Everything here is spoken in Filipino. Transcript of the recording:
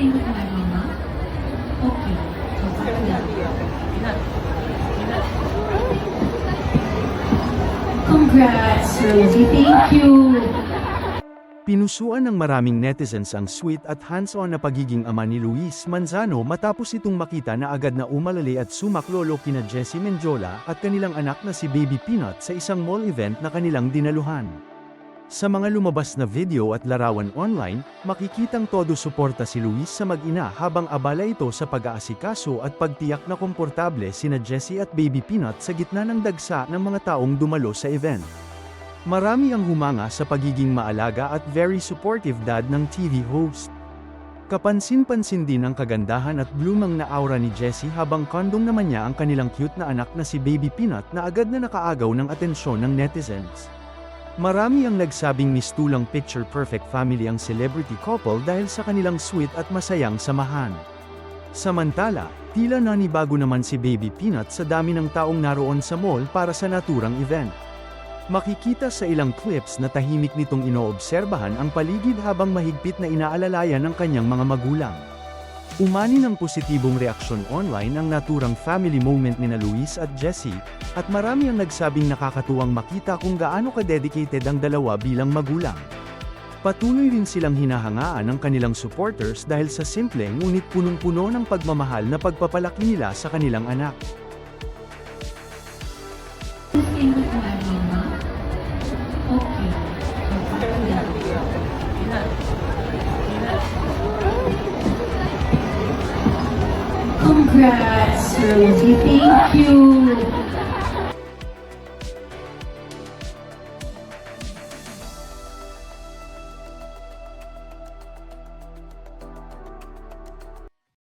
staying with my mama? Okay. Congrats, Rosie. Thank you. Pinusuan ng maraming netizens ang sweet at hands-on na pagiging ama ni Luis Manzano matapos itong makita na agad na umalali at sumaklolo kina Jessie Mendiola at kanilang anak na si Baby Peanut sa isang mall event na kanilang dinaluhan. Sa mga lumabas na video at larawan online, makikitang todo suporta si Luis sa mag-ina habang abala ito sa pag-aasikaso at pagtiyak na komportable sina Jessie at Baby Peanut sa gitna ng dagsa ng mga taong dumalo sa event. Marami ang humanga sa pagiging maalaga at very supportive dad ng TV host. Kapansin-pansin din ang kagandahan at blumang na aura ni Jessie habang kondong naman niya ang kanilang cute na anak na si Baby Peanut na agad na nakaagaw ng atensyon ng netizens. Marami ang nagsabing mistulang picture-perfect family ang celebrity couple dahil sa kanilang sweet at masayang samahan. Samantala, tila nanibago naman si Baby Peanut sa dami ng taong naroon sa mall para sa naturang event. Makikita sa ilang clips na tahimik nitong inoobserbahan ang paligid habang mahigpit na inaalalayan ng kanyang mga magulang. Umani ng positibong reaksyon online ang naturang family moment nina Luis at Jessie, at marami ang nagsabing nakakatuwang makita kung gaano ka-dedicated ang dalawa bilang magulang. Patuloy rin silang hinahangaan ng kanilang supporters dahil sa simple ngunit punong-puno ng pagmamahal na pagpapalaki nila sa kanilang anak. Staying with my mama? Okay. Congrats, Rosie. Thank you.